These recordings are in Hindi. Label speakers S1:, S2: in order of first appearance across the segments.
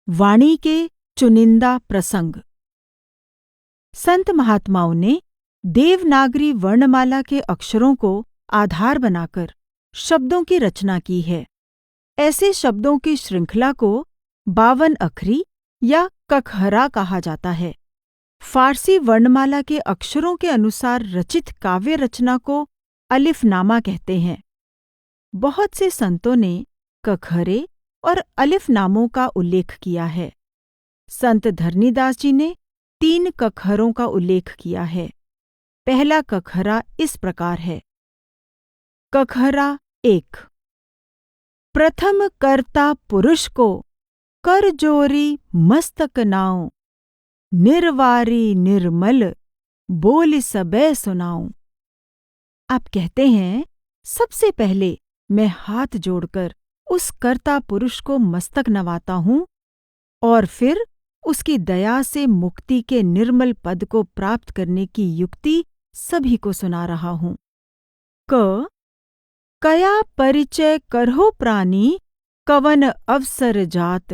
S1: वाणी के चुनिंदा प्रसंग। संत महात्माओं ने देवनागरी वर्णमाला के अक्षरों को आधार बनाकर शब्दों की रचना की है। ऐसे शब्दों की श्रृंखला को 52 अखरी या कखहरा कहा जाता है। फारसी वर्णमाला के अक्षरों के अनुसार रचित काव्य रचना को अलिफनामा कहते हैं। बहुत से संतों ने कखहरे और अलिफनामों का उल्लेख किया है। संत धरनीदास जी ने 3 कखहरों का उल्लेख किया है। पहला कखहरा इस प्रकार है। कखहरा 1। प्रथम कर्ता पुरुष को कर जोरी मस्तक नाऊं, निर्वारी निर्मल बोल सबे सुनाऊं। आप कहते हैं, सबसे पहले मैं हाथ जोड़कर उस कर्ता पुरुष को मस्तक नवाता हूँ और फिर उसकी दया से मुक्ति के निर्मल पद को प्राप्त करने की युक्ति सभी को सुना रहा हूँ। कया परिचय करहो प्राणी कवन अवसर जात,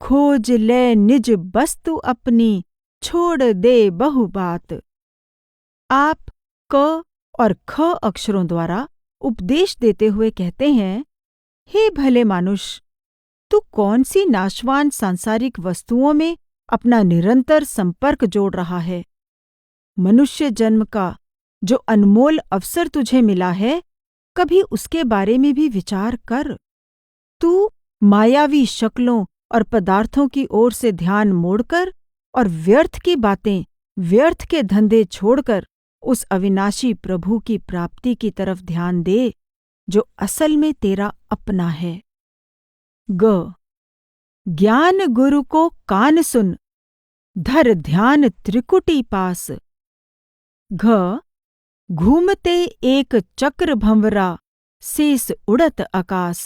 S1: खोज ले निज वस्तु अपनी छोड़ दे बहु बात। आप क और ख अक्षरों द्वारा उपदेश देते हुए कहते हैं, हे भले मानुष, तू कौन सी नाशवान सांसारिक वस्तुओं में अपना निरंतर संपर्क जोड़ रहा है। मनुष्य जन्म का जो अनमोल अवसर तुझे मिला है, कभी उसके बारे में भी विचार कर। तू मायावी शक्लों और पदार्थों की ओर से ध्यान मोड़कर और व्यर्थ की बातें, व्यर्थ के धंधे छोड़कर उस अविनाशी प्रभु की प्राप्ति की तरफ ध्यान दे, जो असल में तेरा अपना है। ज्ञान गुरु को कान सुन, धर ध्यान त्रिकुटी पास। घूमते एक चक्र भंवरा, शेष उड़त आकाश।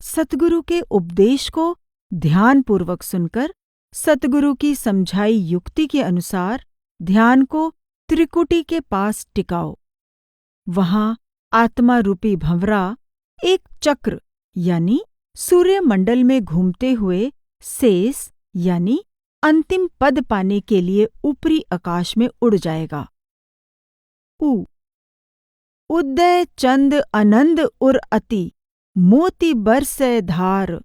S1: सतगुरु के उपदेश को ध्यानपूर्वक सुनकर सतगुरु की समझाई युक्ति के अनुसार ध्यान को त्रिकुटी के पास टिकाओ। वहां आत्मा रूपी भंवरा एक चक्र यानी सूर्यमंडल में घूमते हुए शेष यानी अंतिम पद पाने के लिए ऊपरी आकाश में उड़ जाएगा। उदय चंद आनंद उर अति, मोती बरसे धार।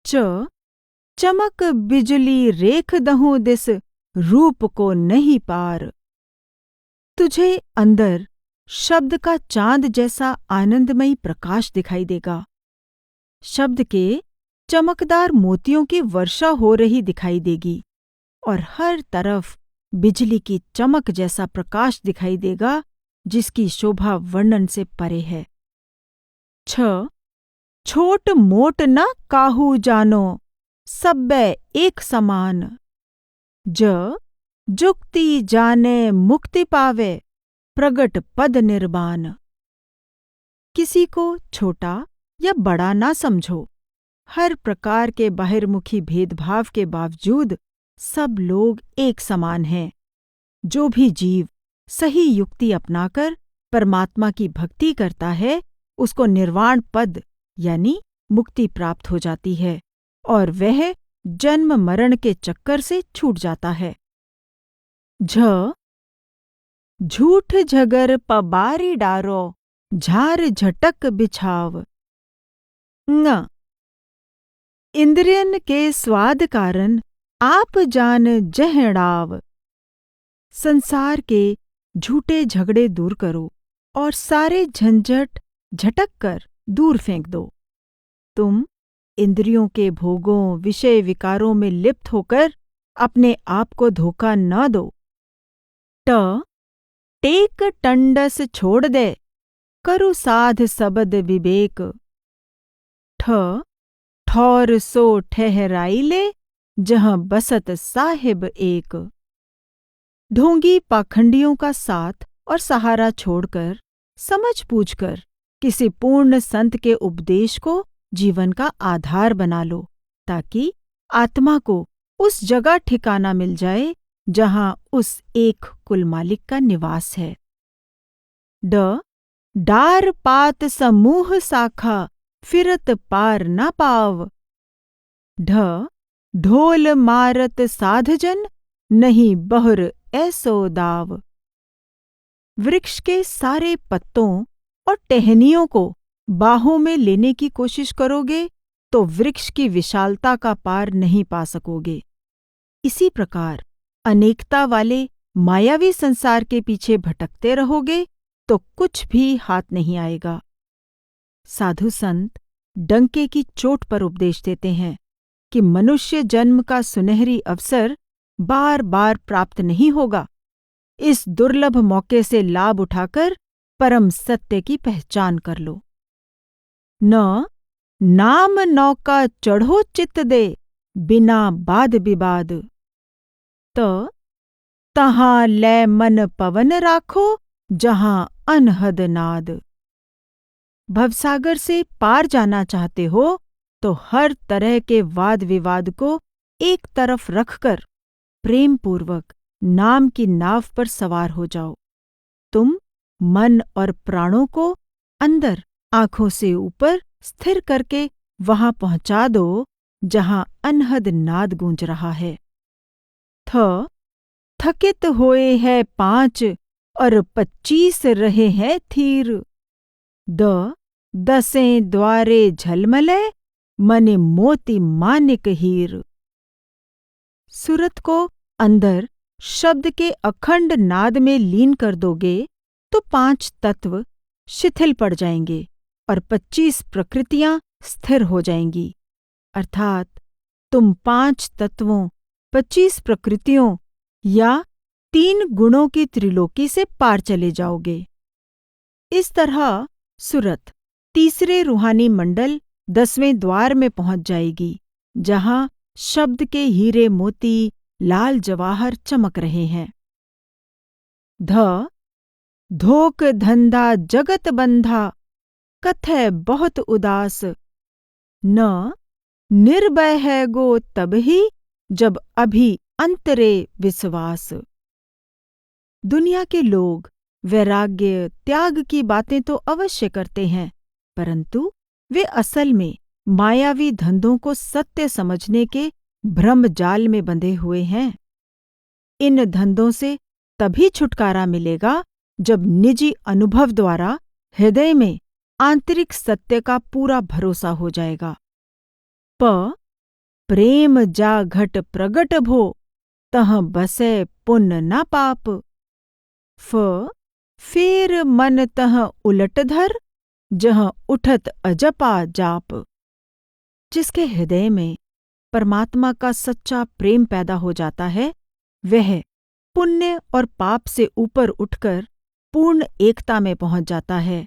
S1: चमक बिजली रेख दहूं दिस, रूप को नहीं पार। तुझे अंदर शब्द का चांद जैसा आनंदमयी प्रकाश दिखाई देगा। शब्द के चमकदार मोतियों की वर्षा हो रही दिखाई देगी और हर तरफ बिजली की चमक जैसा प्रकाश दिखाई देगा, जिसकी शोभा वर्णन से परे है। छोट मोट न काहू जानो, सब्बै एक समान। जुक्ति जाने मुक्ति पावे, प्रगट पद निर्वाण। किसी को छोटा या बड़ा ना समझो। हर प्रकार के बहिर्मुखी भेदभाव के बावजूद सब लोग एक समान हैं। जो भी जीव सही युक्ति अपनाकर परमात्मा की भक्ति करता है, उसको निर्वाण पद यानी मुक्ति प्राप्त हो जाती है और वह जन्म मरण के चक्कर से छूट जाता है। झूठ झगर पबारी डारो, झार झटक बिछाव। इंद्रियन के स्वाद कारण आप जान जहड़ाव। संसार के झूठे झगड़े दूर करो और सारे झंझट झटक कर दूर फेंक दो। तुम इंद्रियों के भोगों, विषय विकारों में लिप्त होकर अपने आप को धोखा न दो। टेक टंडस छोड़ दे, करु साध सबद विवेक। ठौर सो ठहराई ले, जहां बसत साहिब एक। ढोंगी पाखंडियों का साथ और सहारा छोड़कर समझ पूछकर किसी पूर्ण संत के उपदेश को जीवन का आधार बना लो, ताकि आत्मा को उस जगह ठिकाना मिल जाए जहां उस एक कुल मालिक का निवास है। डार पात समूह शाखा, फिरत पार न पाव। ढ ढोल मारत साधजन, नहीं बहुर ऐसो दाव। वृक्ष के सारे पत्तों और टहनियों को बाहों में लेने की कोशिश करोगे तो वृक्ष की विशालता का पार नहीं पा सकोगे। इसी प्रकार अनेकता वाले मायावी संसार के पीछे भटकते रहोगे तो कुछ भी हाथ नहीं आएगा। साधु संत डंके की चोट पर उपदेश देते हैं कि मनुष्य जन्म का सुनहरी अवसर बार बार प्राप्त नहीं होगा। इस दुर्लभ मौके से लाभ उठाकर परम सत्य की पहचान कर लो। न नाम नौका चढ़ो चित्त दे, बिना बाद विवाद। तहाँ लय मन पवन राखो, जहां अनहद नाद। भवसागर से पार जाना चाहते हो तो हर तरह के वाद विवाद को एक तरफ रखकर प्रेम पूर्वक नाम की नाव पर सवार हो जाओ। तुम मन और प्राणों को अंदर आंखों से ऊपर स्थिर करके वहां पहुंचा दो जहां अनहद नाद गूंज रहा है। थकित होए है 5 और 25 रहे हैं थीर। दसें द्वारे झलमले, मने मोती मानिक हीर। सुरत को अंदर शब्द के अखंड नाद में लीन कर दोगे तो 5 तत्व शिथिल पड़ जाएंगे और 25 प्रकृतियां स्थिर हो जाएंगी। अर्थात तुम 5 तत्वों, 25 प्रकृतियों या 3 गुणों की त्रिलोकी से पार चले जाओगे। इस तरह सुरत तीसरे रूहानी मंडल 10वें द्वार में पहुंच जाएगी, जहां शब्द के हीरे मोती लाल जवाहर चमक रहे हैं। धोक धंधा जगत बंधा, कथय बहुत उदास। न निर्भय है गो तबहि, जब अभी अंतरे विश्वास। दुनिया के लोग वैराग्य त्याग की बातें तो अवश्य करते हैं, परंतु वे असल में मायावी धंधों को सत्य समझने के भ्रम जाल में बंधे हुए हैं। इन धंधों से तभी छुटकारा मिलेगा जब निजी अनुभव द्वारा हृदय में आंतरिक सत्य का पूरा भरोसा हो जाएगा। प्रेम जा घट प्रगट भो, तह बसे पुण्य न पाप। फेर मन तह उलट धर, जह उठत अजपा जाप। जिसके हृदय में परमात्मा का सच्चा प्रेम पैदा हो जाता है, वह पुण्य और पाप से ऊपर उठकर पूर्ण एकता में पहुंच जाता है।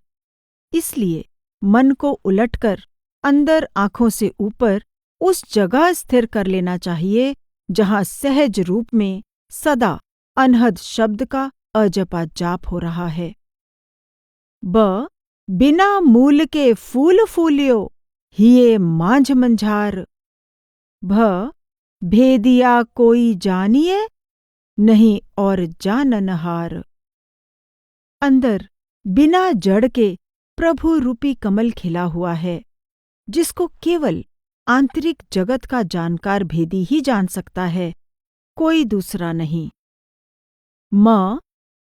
S1: इसलिए मन को उलटकर अंदर आंखों से ऊपर उस जगह स्थिर कर लेना चाहिए जहां सहज रूप में सदा अनहद शब्द का अजपा जाप हो रहा है। बिना मूल के फूल फूलियो, हिये मांझ मंझार। भेदिया कोई जानिए, नहीं और जाननहार। अंदर बिना जड़ के प्रभु रूपी कमल खिला हुआ है, जिसको केवल आंतरिक जगत का जानकार भेदी ही जान सकता है, कोई दूसरा नहीं।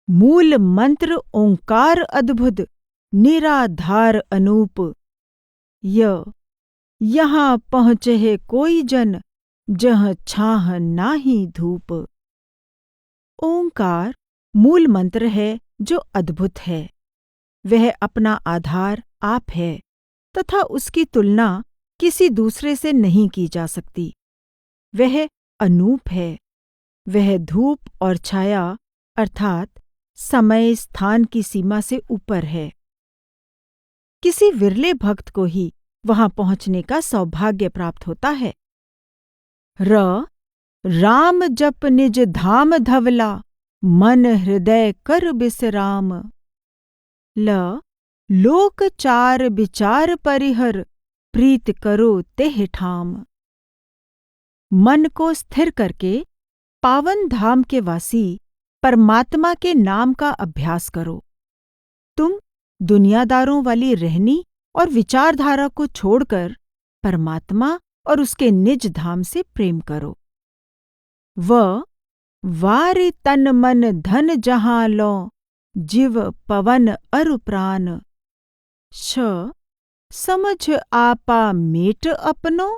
S1: मूल मंत्र ओंकार अद्भुत, निराधार अनूप। यहाँ पहुँचे है कोई जन, जह छाह नाही धूप। ओंकार मूल मंत्र है जो अद्भुत है। वह अपना आधार आप है तथा उसकी तुलना किसी दूसरे से नहीं की जा सकती। वह अनूप है। वह धूप और छाया अर्थात समय स्थान की सीमा से ऊपर है। किसी विरले भक्त को ही वहां पहुंचने का सौभाग्य प्राप्त होता है। राम जप निज धाम धवला, मन हृदय कर बिसराम। लोक चार विचार परिहर, प्रीत करो तेह ठाम। मन को स्थिर करके पावन धाम के वासी परमात्मा के नाम का अभ्यास करो। तुम दुनियादारों वाली रहनी और विचारधारा को छोड़कर परमात्मा और उसके निज धाम से प्रेम करो। वह वारि तन मन धन जहाँ लो, जीव पवन अरु प्राण। छ समझ आपा मेट अपनो,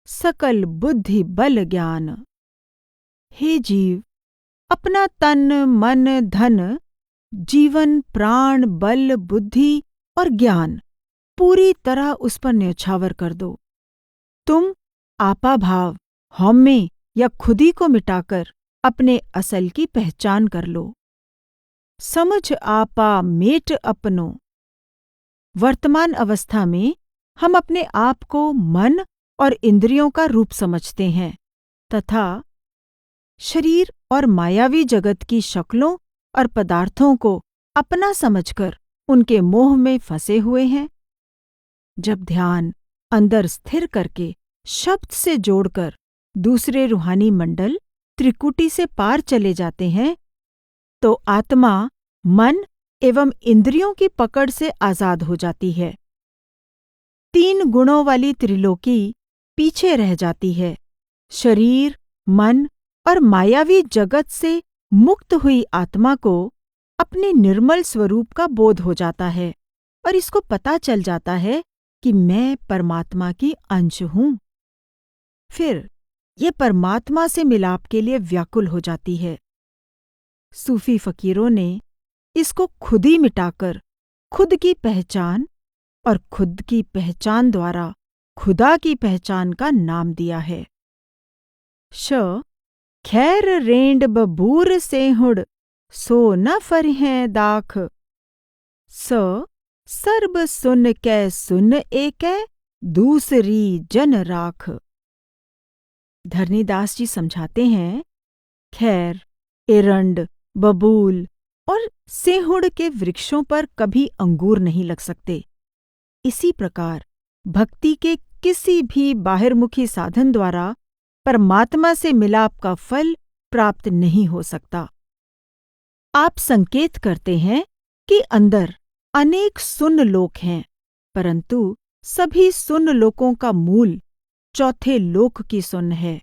S1: सकल बुद्धि बल ज्ञान। हे जीव, अपना तन मन धन, जीवन प्राण बल बुद्धि और ज्ञान पूरी तरह उस पर न्यौछावर कर दो। तुम आपा भाव, हौम्य या खुदी को मिटाकर अपने असल की पहचान कर लो। समझ आपा मेट अपनो। वर्तमान अवस्था में हम अपने आप को मन और इंद्रियों का रूप समझते हैं तथा शरीर और मायावी जगत की शक्लों और पदार्थों को अपना समझकर उनके मोह में फंसे हुए हैं। जब ध्यान अंदर स्थिर करके शब्द से जोड़कर दूसरे रूहानी मंडल त्रिकुटी से पार चले जाते हैं तो आत्मा मन एवं इंद्रियों की पकड़ से आजाद हो जाती है। 3 गुणों वाली त्रिलोकी पीछे रह जाती है। शरीर, मन और मायावी जगत से मुक्त हुई आत्मा को अपने निर्मल स्वरूप का बोध हो जाता है और इसको पता चल जाता है कि मैं परमात्मा की अंश हूँ। फिर ये परमात्मा से मिलाप के लिए व्याकुल हो जाती है। सूफी फकीरों ने इसको खुद ही मिटाकर खुद की पहचान और खुद की पहचान द्वारा खुदा की पहचान का नाम दिया है। श खैर रेंड बबूर सेहुड़, सो न फरहें दाख। स सर्ब सुन कै सुन एकै, दूसरी जन राख। धरनीदास जी समझाते हैं, खैर, एरंड, बबूल और सेहुड़ के वृक्षों पर कभी अंगूर नहीं लग सकते। इसी प्रकार भक्ति के किसी भी बाहिर्मुखी साधन द्वारा परमात्मा से मिलाप का फल प्राप्त नहीं हो सकता। आप संकेत करते हैं कि अंदर अनेक सुन्न लोक हैं, परंतु सभी सुन्न लोकों का मूल चौथे लोक की सुन्न है।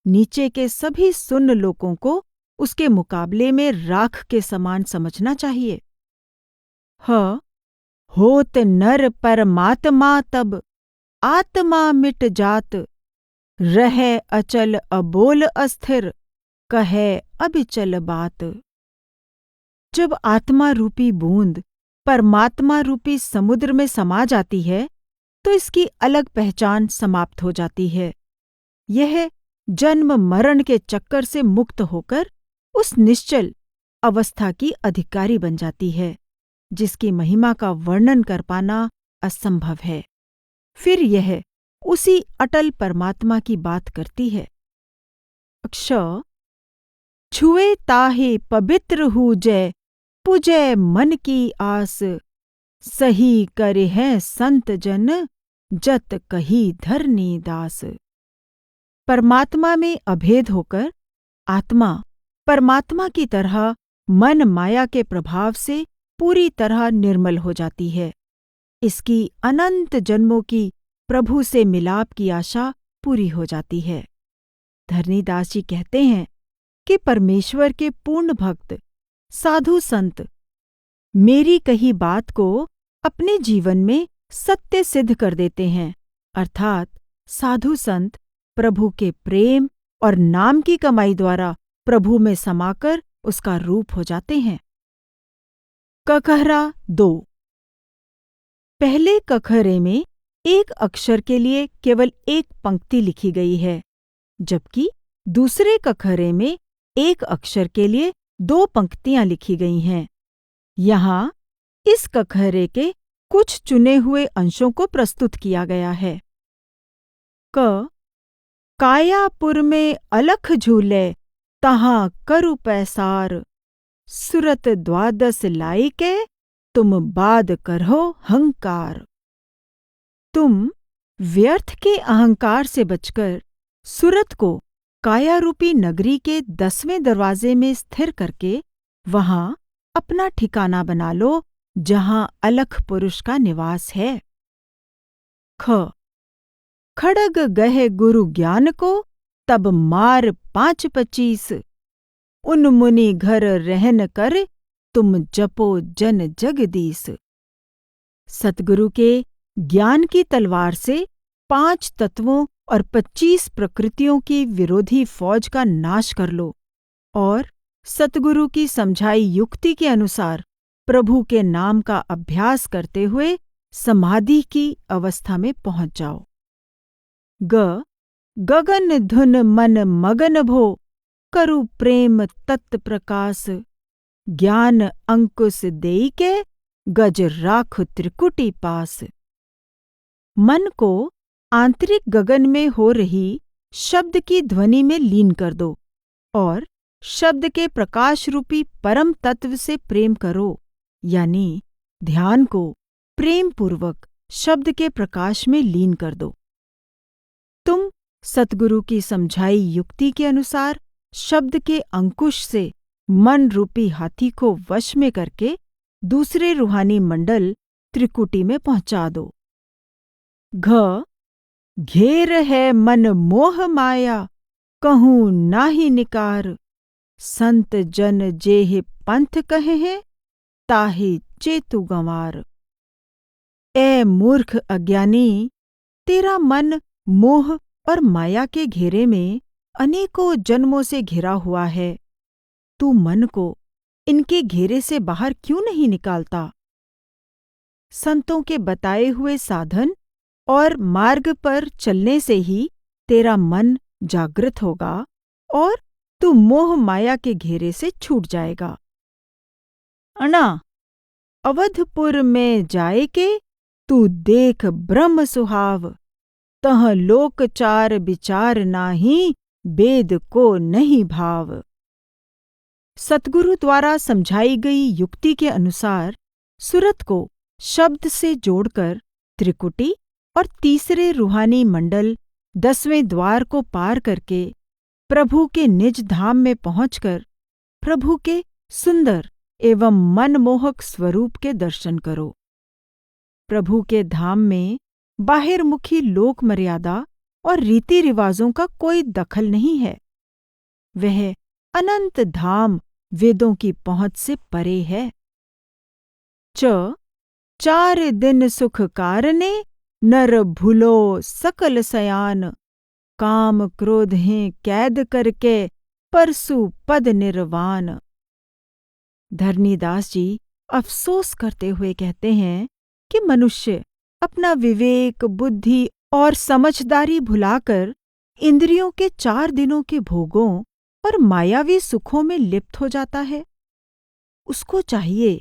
S1: नीचे के सभी सुन्न लोकों को उसके मुकाबले में राख के समान समझना चाहिए। होत नर परमात्मा तब, आत्मा मिट जात, रहे अचल अबोल अस्थिर, कहे अबिचल बात। जब आत्मा रूपी बूंद परमात्मा रूपी समुद्र में समा जाती है तो इसकी अलग पहचान समाप्त हो जाती है। यह जन्म मरण के चक्कर से मुक्त होकर उस निश्चल अवस्था की अधिकारी बन जाती है जिसकी महिमा का वर्णन कर पाना असंभव है। फिर यह उसी अटल परमात्मा की बात करती है। अक्ष छुए ताहे पवित्र हु जय, पुजय मन की आस, सही करे हैं संत जन, जत कही धरनी दास। परमात्मा में अभेद होकर आत्मा परमात्मा की तरह मन माया के प्रभाव से पूरी तरह निर्मल हो जाती है। इसकी अनंत जन्मों की प्रभु से मिलाप की आशा पूरी हो जाती है। धरनीदास जी कहते हैं कि परमेश्वर के पूर्ण भक्त साधु संत मेरी कही बात को अपने जीवन में सत्य सिद्ध कर देते हैं, अर्थात साधु संत प्रभु के प्रेम और नाम की कमाई द्वारा प्रभु में समाकर उसका रूप हो जाते हैं। ककहरा 2। पहले ककहरे में एक अक्षर के लिए केवल एक पंक्ति लिखी गई है, जबकि दूसरे ककहरे में एक अक्षर के लिए 2 पंक्तियां लिखी गई हैं। यहाँ इस ककहरे के कुछ चुने हुए अंशों को प्रस्तुत किया गया है। क कायापुर में अलख झूले, तहाँ करु पैसार, सुरत द्वादश लाई के, तुम बाद करहो हंकार। तुम व्यर्थ के अहंकार से बचकर सुरत को कायारूपी नगरी के 10वें दरवाजे में स्थिर करके वहां अपना ठिकाना बना लो, जहां अलख पुरुष का निवास है। ख। खड़ग गहे गुरु ज्ञान को, तब मार 5-25। उन मुनि घर रहन कर, तुम जपो जन जगदीश। सतगुरु के ज्ञान की तलवार से 5 तत्वों और 25 प्रकृतियों की विरोधी फौज का नाश कर लो और सतगुरु की समझाई युक्ति के अनुसार प्रभु के नाम का अभ्यास करते हुए समाधि की अवस्था में पहुंच जाओ। गगन धुन मन मगन भो, करु प्रेम तत्त प्रकाश। ज्ञान अंकुश देई के, गज राख त्रिकुटी पास। मन को आंतरिक गगन में हो रही शब्द की ध्वनि में लीन कर दो और शब्द के प्रकाश रूपी परम तत्व से प्रेम करो, यानी ध्यान को प्रेम पूर्वक शब्द के प्रकाश में लीन कर दो। तुम सतगुरु की समझाई युक्ति के अनुसार शब्द के अंकुश से मन रूपी हाथी को वश में करके दूसरे रूहानी मंडल त्रिकुटी में पहुंचा दो। घेर है मन मोह माया, कहूँ नाही निकार। संत जन जेह पंथ कहे हैं, ताहे चेतु गंवार। ए मूर्ख अज्ञानी, तेरा मन मोह और माया के घेरे में अनेकों जन्मों से घिरा हुआ है। तू मन को इनके घेरे से बाहर क्यों नहीं निकालता? संतों के बताए हुए साधन और मार्ग पर चलने से ही तेरा मन जागृत होगा और तू मोह माया के घेरे से छूट जाएगा। अना अवधपुर में जाए के, तू देख ब्रह्म सुहाव। तह लोक चार विचार नाही, वेद को नहीं भाव। सतगुरु द्वारा समझाई गई युक्ति के अनुसार सुरत को शब्द से जोड़कर त्रिकुटी और तीसरे रूहानी मंडल 10वें द्वार को पार करके प्रभु के निज धाम में पहुंचकर प्रभु के सुंदर एवं मनमोहक स्वरूप के दर्शन करो। प्रभु के धाम में बाहिर्मुखी लोक मर्यादा और रीति रिवाजों का कोई दखल नहीं है। वह अनंत धाम वेदों की पहुंच से परे है। 4 दिन सुख कारने, नर भूलो सकल सयान। काम क्रोध हैं कैद करके, परसु पद निर्वाण। धरनीदास जी अफसोस करते हुए कहते हैं कि मनुष्य अपना विवेक, बुद्धि और समझदारी भुलाकर इंद्रियों के 4 दिनों के भोगों और मायावी सुखों में लिप्त हो जाता है। उसको चाहिए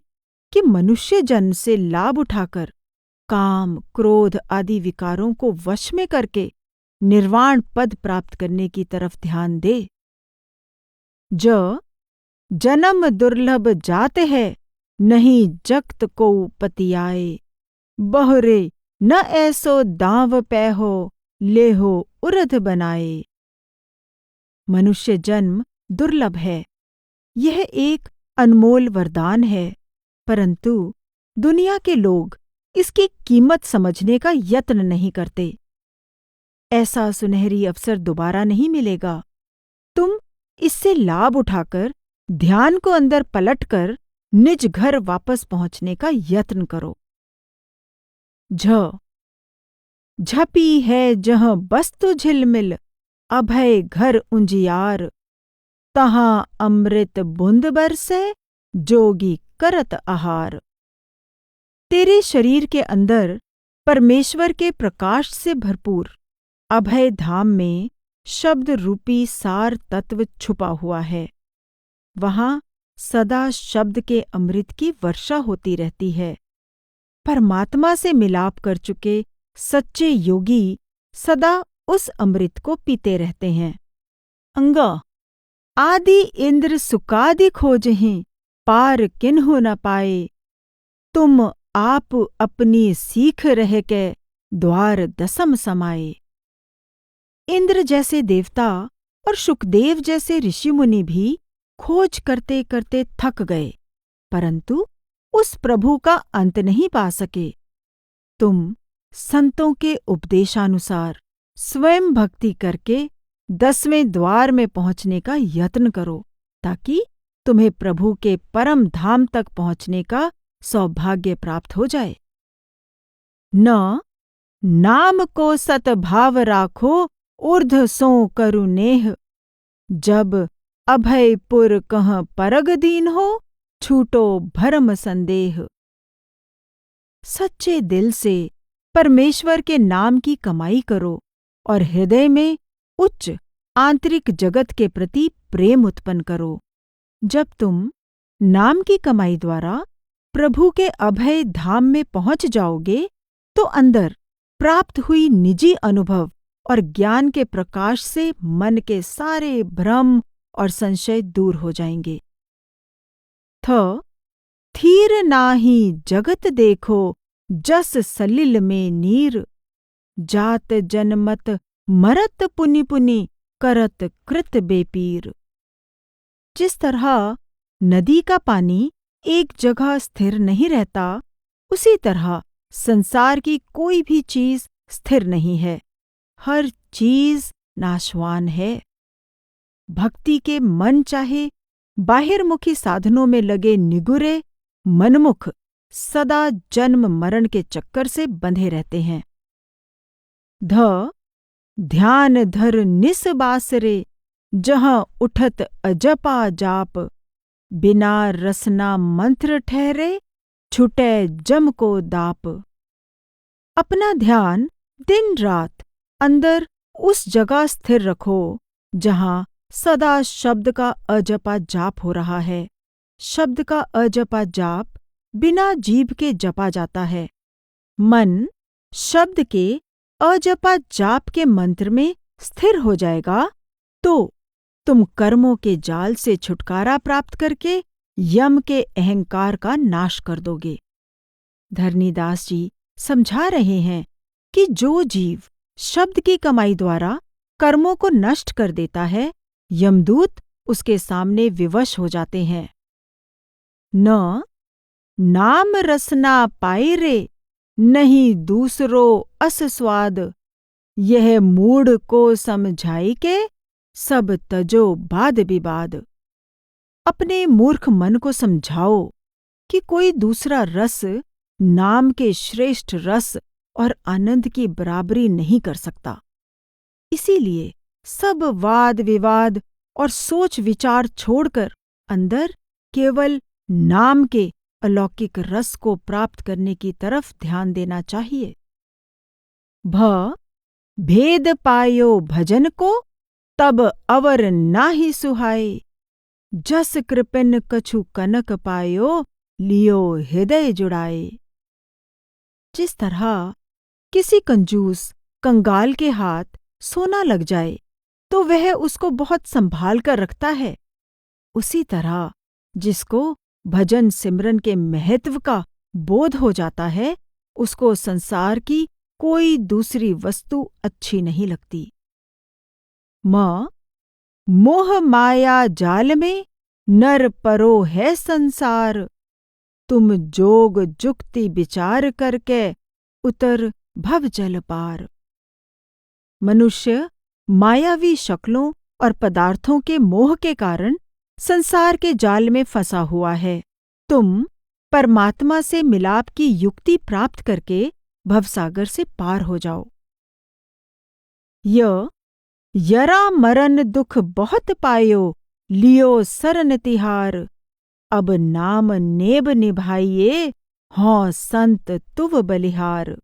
S1: कि मनुष्य जन्म से लाभ उठाकर काम, क्रोध आदि विकारों को वश में करके निर्वाण पद प्राप्त करने की तरफ ध्यान दे। जन्म दुर्लभ जात है, नहीं जगत को पति आए। बहुरे न ऐसो दांव पैहो, लेहो उरध बनाए। मनुष्य जन्म दुर्लभ है, यह एक अनमोल वरदान है, परंतु दुनिया के लोग इसकी कीमत समझने का यत्न नहीं करते। ऐसा सुनहरी अवसर दोबारा नहीं मिलेगा। तुम इससे लाभ उठाकर ध्यान को अंदर पलटकर निज घर वापस पहुंचने का यत्न करो। झपी है जहाँ वस्तु झिलमिल, अभय घर उंजियार। तहाँ अमृत बूंद बरसे, जोगी करत आहार। तेरे शरीर के अंदर परमेश्वर के प्रकाश से भरपूर अभय धाम में शब्द रूपी सार तत्व छुपा हुआ है। वहां सदा शब्द के अमृत की वर्षा होती रहती है। परमात्मा से मिलाप कर चुके सच्चे योगी सदा उस अमृत को पीते रहते हैं। अंगा आदि इंद्र सुकादि खोजहिं, पार किन्हु न पाए। तुम आप अपनी सीख रह के, द्वार दसम समाये। इंद्र जैसे देवता और शुकदेव जैसे ऋषि मुनि भी खोज करते करते थक गए, परंतु उस प्रभु का अंत नहीं पा सके। तुम संतों के उपदेशानुसार स्वयं भक्ति करके 10वें द्वार में पहुंचने का यत्न करो, ताकि तुम्हें प्रभु के परम धाम तक पहुंचने का सौभाग्य प्राप्त हो जाए। न नाम को सतभाव राखो, ऊर्ध्व सो करुनेह। जब अभयपुर कह परग दीन हो, छूटो भरम संदेह। सच्चे दिल से परमेश्वर के नाम की कमाई करो और हृदय में उच्च आंतरिक जगत के प्रति प्रेम उत्पन्न करो। जब तुम नाम की कमाई द्वारा प्रभु के अभय धाम में पहुंच जाओगे, तो अंदर प्राप्त हुई निजी अनुभव और ज्ञान के प्रकाश से मन के सारे भ्रम और संशय दूर हो जाएंगे। थीर नाही जगत देखो, जस सलिल में नीर। जात जनमत मरत पुनि पुनि, करत कृत बेपीर। जिस तरह नदी का पानी एक जगह स्थिर नहीं रहता, उसी तरह संसार की कोई भी चीज स्थिर नहीं है। हर चीज नाशवान है। भक्ति के मन चाहे बाहिर्मुखी साधनों में लगे निगुरे मनमुख सदा जन्म मरण के चक्कर से बंधे रहते हैं। ध्यान धर निस बासरे, जहाँ उठत अजपा जाप। बिना रसना मंत्र ठहरे, छुटे जम को दाप। अपना ध्यान दिन रात अंदर उस जगह स्थिर रखो जहाँ सदा शब्द का अजपा जाप हो रहा है। शब्द का अजपा जाप बिना जीभ के जपा जाता है। मन शब्द के अजपा जाप के मंत्र में स्थिर हो जाएगा, तो तुम कर्मों के जाल से छुटकारा प्राप्त करके यम के अहंकार का नाश कर दोगे। धरनीदास जी समझा रहे हैं कि जो जीव शब्द की कमाई द्वारा कर्मों को नष्ट कर देता है, यमदूत उसके सामने विवश हो जाते हैं। न नाम रसना पाए रे, नहीं दूसरो अस स्वाद। यह मूढ़ को समझाई के, सब तजो बाद विवाद। अपने मूर्ख मन को समझाओ कि कोई दूसरा रस नाम के श्रेष्ठ रस और आनंद की बराबरी नहीं कर सकता। इसीलिए सब वाद विवाद और सोच विचार छोड़कर अंदर केवल नाम के अलौकिक रस को प्राप्त करने की तरफ ध्यान देना चाहिए। भेद पायो भजन को, तब अवर नाहि सुहाए। जस कृपिन कछु कनक पायो, लियो हृदय जुड़ाए। जिस तरह किसी कंजूस कंगाल के हाथ सोना लग जाए तो वह उसको बहुत संभाल कर रखता है, उसी तरह जिसको भजन सिमरन के महत्व का बोध हो जाता है, उसको संसार की कोई दूसरी वस्तु अच्छी नहीं लगती। मोह माया जाल में नर परो है संसार। तुम जोग जुक्ति विचार करके, उतर भव जल पार। मनुष्य मायावी शक्लों और पदार्थों के मोह के कारण संसार के जाल में फंसा हुआ है। तुम परमात्मा से मिलाप की युक्ति प्राप्त करके भवसागर से पार हो जाओ। यरा मरन दुख बहुत पायो, लियो सरन तिहार। अब नाम नेब निभाइए, हों संत तुव बलिहार।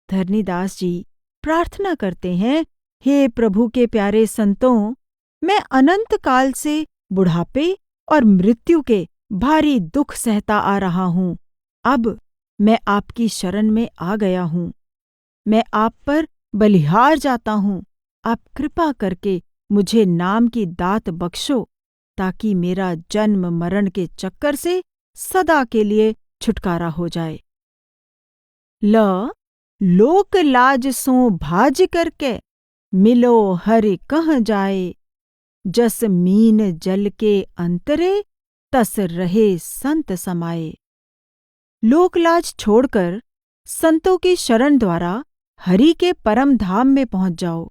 S1: धरनीदास जी प्रार्थना करते हैं, हे प्रभु के प्यारे संतों, मैं अनंत काल से बुढ़ापे और मृत्यु के भारी दुख सहता आ रहा हूँ। अब मैं आपकी शरण में आ गया हूँ। मैं आप पर बलिहार जाता हूँ। आप कृपा करके मुझे नाम की दात बख्शो, ताकि मेरा जन्म मरण के चक्कर से सदा के लिए छुटकारा हो जाए। लोक लाज सो भाज करके, मिलो हरि कहाँ जाए। जस मीन जल के अंतरे, तस रहे संत समाये। लोक लाज छोड़कर संतों की शरण द्वारा हरि के परम धाम में पहुंच जाओ।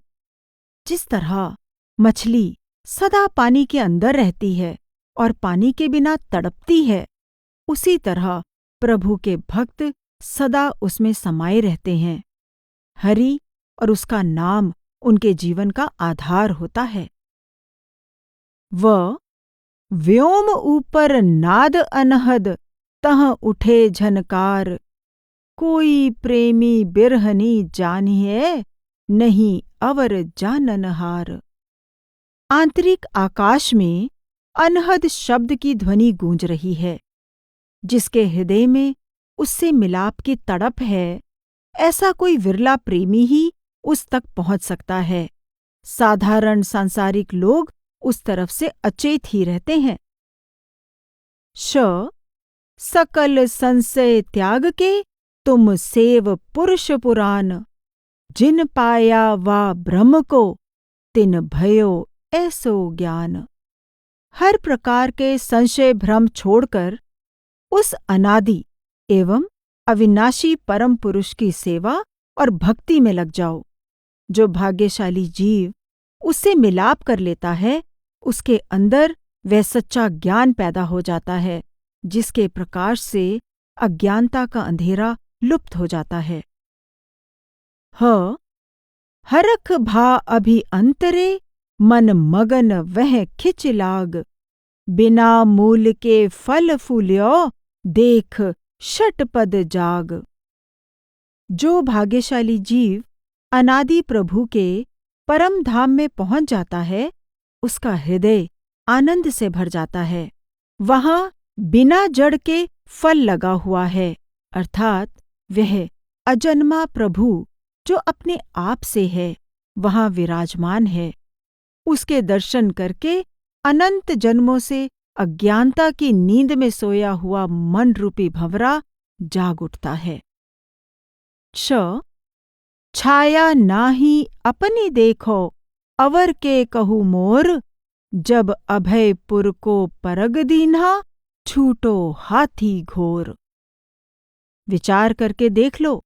S1: जिस तरह मछली सदा पानी के अंदर रहती है और पानी के बिना तड़पती है, उसी तरह प्रभु के भक्त सदा उसमें समाये रहते हैं। हरि और उसका नाम उनके जीवन का आधार होता है। वह व्योम ऊपर नाद अनहद, तह उठे झनकार। कोई प्रेमी बिरहनी जानिए, नहीं अवर जाननहार। आंतरिक आकाश में अनहद शब्द की ध्वनि गूंज रही है। जिसके हृदय में उससे मिलाप की तड़प है, ऐसा कोई विरला प्रेमी ही उस तक पहुंच सकता है। साधारण सांसारिक लोग उस तरफ से अचेत ही रहते हैं। सकल संशय त्याग के, तुम सेव पुरुष पुराण। जिन पाया वा ब्रह्म को, तिन भयो ऐसो ज्ञान। हर प्रकार के संशय भ्रम छोड़कर उस अनादि एवं अविनाशी परम पुरुष की सेवा और भक्ति में लग जाओ। जो भाग्यशाली जीव उससे मिलाप कर लेता है, उसके अंदर वह सच्चा ज्ञान पैदा हो जाता है, जिसके प्रकाश से अज्ञानता का अंधेरा लुप्त हो जाता है। हरख भा अभि अंतरे, मन मगन वह खिच लाग। बिना मूल के फल फूल्यो, देख षटपद जाग। जो भाग्यशाली जीव अनादि प्रभु के परम धाम में पहुंच जाता है, उसका हृदय आनंद से भर जाता है। वहां बिना जड़ के फल लगा हुआ है, अर्थात वह अजन्मा प्रभु जो अपने आप से है, वहां विराजमान है। उसके दर्शन करके अनंत जन्मों से अज्ञानता की नींद में सोया हुआ मन रूपी भंवरा जाग उठता है। छाया नाही अपनी देखो, अवर के कहू मोर। जब अभयपुर को परग दीन्हा, छूटो हाथी घोर। विचार करके देख लो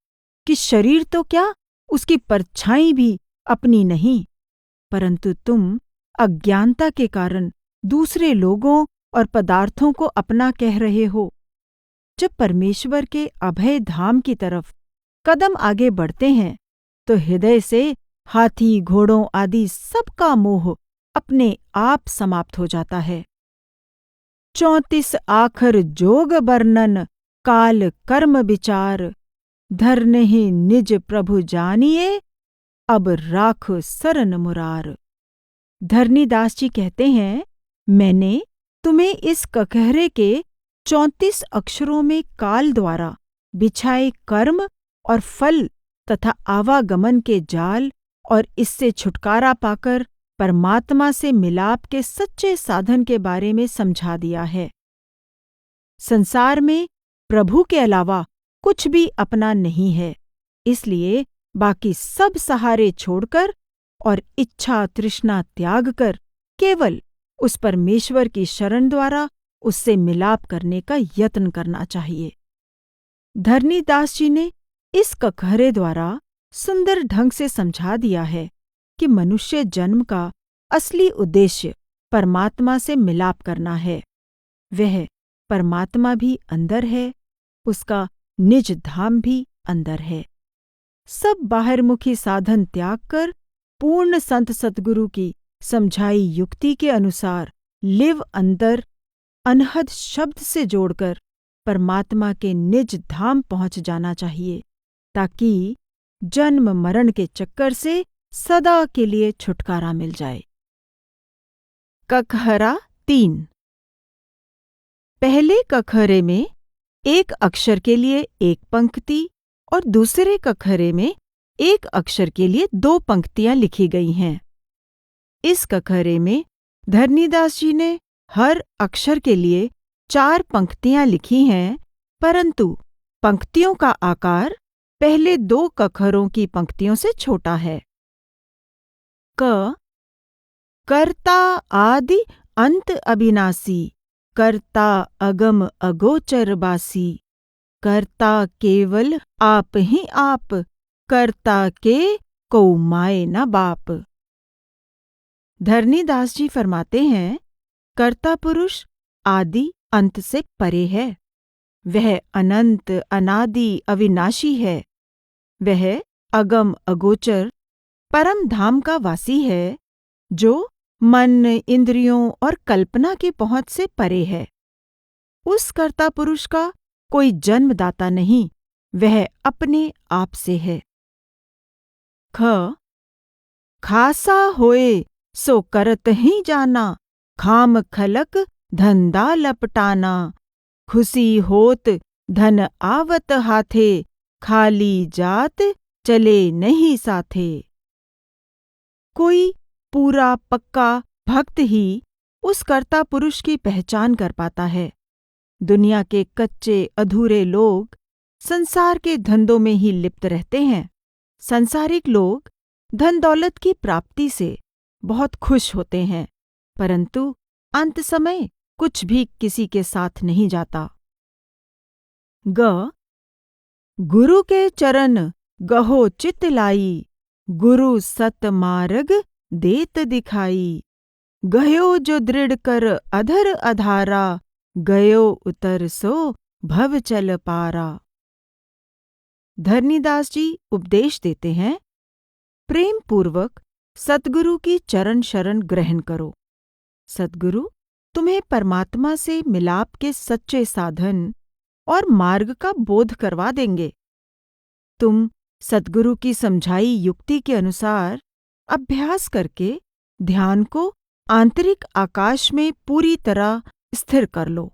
S1: कि शरीर तो क्या, उसकी परछाई भी अपनी नहीं, परंतु तुम अज्ञानता के कारण दूसरे लोगों और पदार्थों को अपना कह रहे हो। जब परमेश्वर के अभय धाम की तरफ कदम आगे बढ़ते हैं, तो हृदय से हाथी घोड़ों आदि सबका मोह अपने आप समाप्त हो जाता है। 34 आखर जोग वर्णन, काल कर्म विचार। धरनेहि निज प्रभु जानिए, अब राखो सरन मुरार। धरनीदास जी कहते हैं, मैंने तुम्हें इस ककहरे के 34 अक्षरों में काल द्वारा बिछाए कर्म और फल तथा आवागमन के जाल और इससे छुटकारा पाकर परमात्मा से मिलाप के सच्चे साधन के बारे में समझा दिया है। संसार में प्रभु के अलावा कुछ भी अपना नहीं है, इसलिए बाकी सब सहारे छोड़कर और इच्छा तृष्णा त्याग कर केवल उस परमेश्वर की शरण द्वारा उससे मिलाप करने का यत्न करना चाहिए। धरनीदास जी ने इस ककहरे द्वारा सुंदर ढंग से समझा दिया है कि मनुष्य जन्म का असली उद्देश्य परमात्मा से मिलाप करना है। वह परमात्मा भी अंदर है, उसका निज धाम भी अंदर है। सब बाहरमुखी साधन त्याग कर पूर्ण संत सतगुरु की समझाई युक्ति के अनुसार लिव अंदर अनहद शब्द से जोड़कर परमात्मा के निज धाम पहुंच जाना चाहिए, ताकि जन्म मरण के चक्कर से सदा के लिए छुटकारा मिल जाए। ककहरा 3। पहले ककहरे में एक अक्षर के लिए एक पंक्ति और दूसरे ककहरे में एक अक्षर के लिए 2 पंक्तियां लिखी गई हैं। इस ककहरे में धरनीदास जी ने हर अक्षर के लिए 4 पंक्तियां लिखी हैं, परंतु पंक्तियों का आकार पहले 2 ककहरों की पंक्तियों से छोटा है। क कर्ता आदि अंत अविनाशी, कर्ता अगम अगोचर बासी। करता केवल आप ही आप, करता के को माए न बाप। धरनीदास जी फरमाते हैं, कर्ता पुरुष आदि अंत से परे है। वह अनंत अनादि अविनाशी है। वह अगम अगोचर परम धाम का वासी है, जो मन, इंद्रियों और कल्पना की पहुंच से परे है। उस कर्ता पुरुष का कोई जन्मदाता नहीं, वह अपने आप से है। खासा होए सो करत ही जाना, खाम खलक धंधा लपटाना। खुशी होत धन आवत हाथे, खाली जात चले नहीं साथे। कोई पूरा पक्का भक्त ही उस कर्ता पुरुष की पहचान कर पाता है। दुनिया के कच्चे अधूरे लोग संसार के धंधों में ही लिप्त रहते हैं। सांसारिक लोग धन दौलत की प्राप्ति से बहुत खुश होते हैं, परंतु अंत समय कुछ भी किसी के साथ नहीं जाता। गुरु के चरण गहो चित लाई, गुरु सत मार्ग देत दिखाई। गयो जो दृढ़ कर अधर अधारा, गयो उतर सो भव चल पारा। धरनीदास जी उपदेश देते हैं, प्रेम पूर्वक सद्गुरु की चरण शरण ग्रहण करो। सद्गुरु तुम्हें परमात्मा से मिलाप के सच्चे साधन और मार्ग का बोध करवा देंगे। तुम सद्गुरु की समझाई युक्ति के अनुसार अभ्यास करके ध्यान को आंतरिक आकाश में पूरी तरह स्थिर कर लो।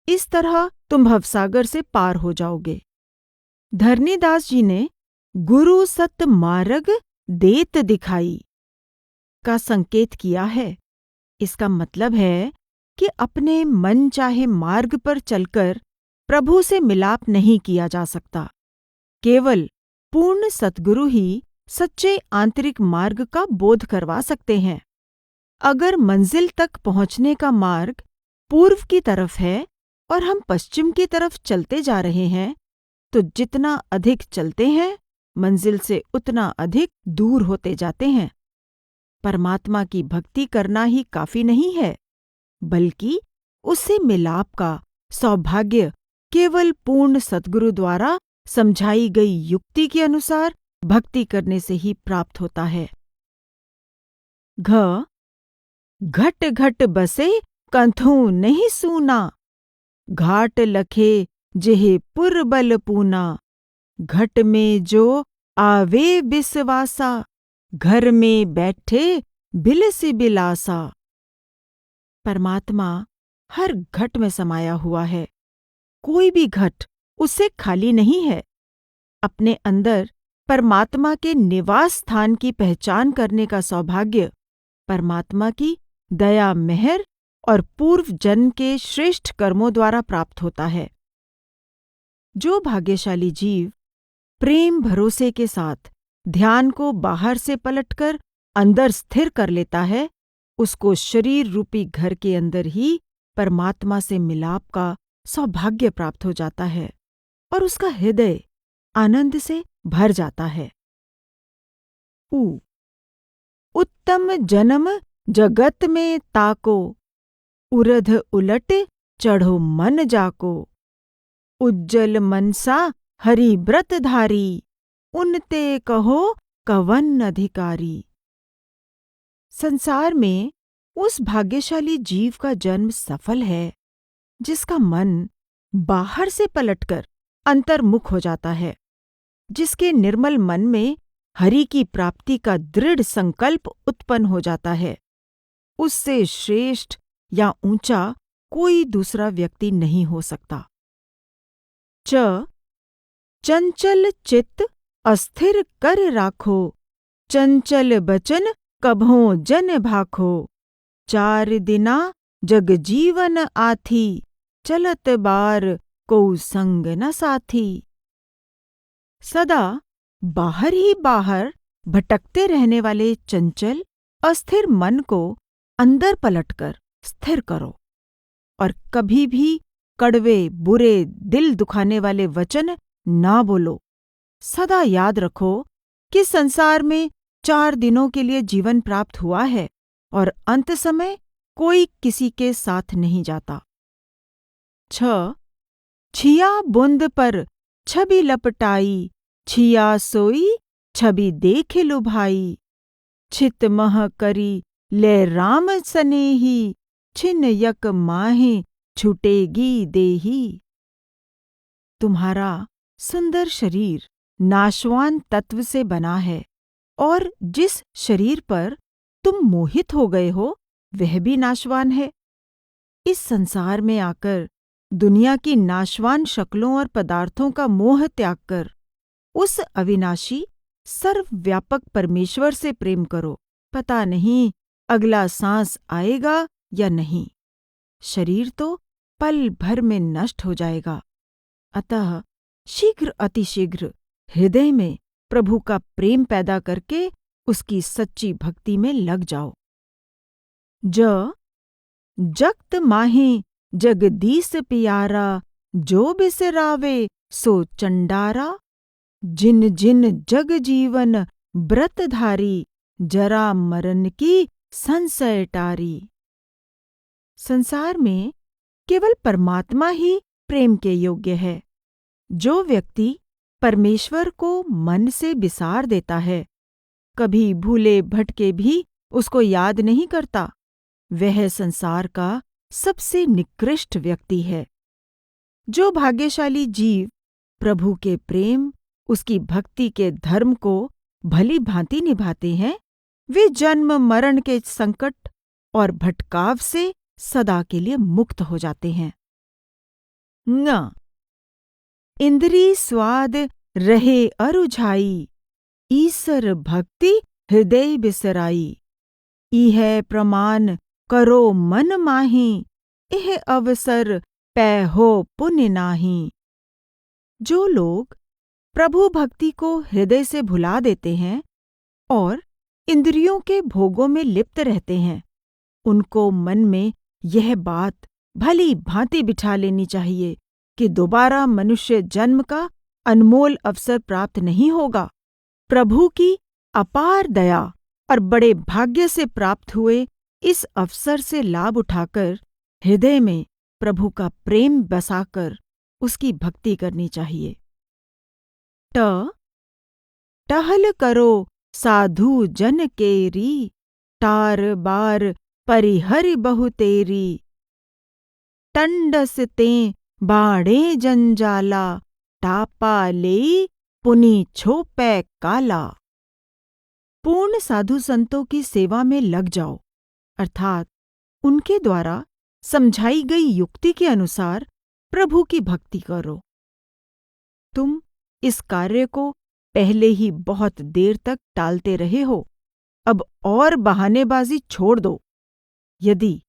S1: इस तरह तुम भवसागर से पार हो जाओगे। धरनीदास जी ने गुरु सत मार्ग देत दिखाई का संकेत किया है। इसका मतलब है कि अपने मन चाहे मार्ग पर चलकर प्रभु से मिलाप नहीं किया जा सकता। केवल पूर्ण सद्गुरु ही सच्चे आंतरिक मार्ग का बोध करवा सकते हैं। अगर मंजिल तक पहुंचने का मार्ग पूर्व की तरफ है और हम पश्चिम की तरफ चलते जा रहे हैं, तो जितना अधिक चलते हैं, मंजिल से उतना अधिक दूर होते जाते हैं। परमात्मा की भक्ति करना ही काफी नहीं है, बल्कि उससे मिलाप का सौभाग्य केवल पूर्ण सद्गुरु द्वारा समझाई गई युक्ति के अनुसार भक्ति करने से ही प्राप्त होता है। घट घट बसे कंथों नहीं सूना, घाट लखे जेहे पुर बल पूना। घट में जो आवे बिसवासा, घर में बैठे बिलस बिलासा। परमात्मा हर घट में समाया हुआ है। कोई भी घट उससे खाली नहीं है। अपने अंदर परमात्मा के निवास स्थान की पहचान करने का सौभाग्य परमात्मा की दया, मेहर और पूर्व जन्म के श्रेष्ठ कर्मों द्वारा प्राप्त होता है। जो भाग्यशाली जीव प्रेम भरोसे के साथ ध्यान को बाहर से पलटकर अंदर स्थिर कर लेता है, उसको शरीर रूपी घर के अंदर ही परमात्मा से मिलाप का सौभाग्य प्राप्त हो जाता है और उसका हृदय आनंद से भर जाता है। उत्तम जन्म जगत में ताको, उरध उलट चढ़ो मन जाको। उज्जल मनसा हरि व्रत धारी, उनते कहो कवन अधिकारी। संसार में उस भाग्यशाली जीव का जन्म सफल है जिसका मन बाहर से पलटकर अंतर्मुख हो जाता है, जिसके निर्मल मन में हरि की प्राप्ति का दृढ़ संकल्प उत्पन्न हो जाता है। उससे श्रेष्ठ या ऊंचा कोई दूसरा व्यक्ति नहीं हो सकता। चंचल चित्त अस्थिर कर राखो, चंचल बचन कभों जन भाखो। 4 दिना जग जीवन आथी, चलत बार को संग न साथी। सदा बाहर ही बाहर भटकते रहने वाले चंचल अस्थिर मन को अंदर पलटकर स्थिर करो और कभी भी कड़वे, बुरे, दिल दुखाने वाले वचन ना बोलो। सदा याद रखो कि संसार में 4 दिनों के लिए जीवन प्राप्त हुआ है और अंत समय कोई किसी के साथ नहीं जाता। 6. छिया बूंद पर छवि लपटाई, छिया सोई छवि देख लुभाई। छित मह करी ले राम सनेही, छिन यक माहे छूटेगी देही। तुम्हारा सुंदर शरीर नाशवान तत्व से बना है और जिस शरीर पर तुम मोहित हो गए हो वह भी नाशवान है। इस संसार में आकर दुनिया की नाशवान शक्लों और पदार्थों का मोह त्याग कर उस अविनाशी सर्वव्यापक परमेश्वर से प्रेम करो। पता नहीं अगला सांस आएगा या नहीं। शरीर तो पल भर में नष्ट हो जाएगा। अतः शीघ्र अतिशीघ्र हृदय में प्रभु का प्रेम पैदा करके उसकी सच्ची भक्ति में लग जाओ। जगत माहे जगदीश प्यारा, जो बिसरावे सो चंडारा। जिन जिन जग जीवन व्रतधारी, जरा मरण की संशय टारी। संसार में केवल परमात्मा ही प्रेम के योग्य है। जो व्यक्ति परमेश्वर को मन से बिसार देता है, कभी भूले भटके भी उसको याद नहीं करता, वह संसार का सबसे निकृष्ट व्यक्ति है। जो भाग्यशाली जीव प्रभु के प्रेम, उसकी भक्ति के धर्म को भली भांति निभाते हैं, वे जन्म मरण के संकट और भटकाव से सदा के लिए मुक्त हो जाते हैं। न इंद्री स्वाद रहे अरुझाई, ईश्वर भक्ति हृदय बिसराई। इह प्रमाण करो मन माही, इह अवसर पै हो पुण्य नाही। जो लोग प्रभु भक्ति को हृदय से भुला देते हैं और इंद्रियों के भोगों में लिप्त रहते हैं, उनको मन में यह बात भली भांति बिठा लेनी चाहिए कि दोबारा मनुष्य जन्म का अनमोल अवसर प्राप्त नहीं होगा। प्रभु की अपार दया और बड़े भाग्य से प्राप्त हुए इस अवसर से लाभ उठाकर हृदय में प्रभु का प्रेम बसाकर उसकी भक्ति करनी चाहिए। टहल करो साधु जन केरी, टार बार परिहरि बहु तेरी। टंडस ते बाड़े जंजाला, टापा लेई पुनि छोपै काला। पूर्ण साधु संतों की सेवा में लग जाओ, अर्थात उनके द्वारा समझाई गई युक्ति के अनुसार प्रभु की भक्ति करो। तुम इस कार्य को पहले ही बहुत देर तक टालते रहे हो, अब और बहानेबाजी छोड़ दो। यदि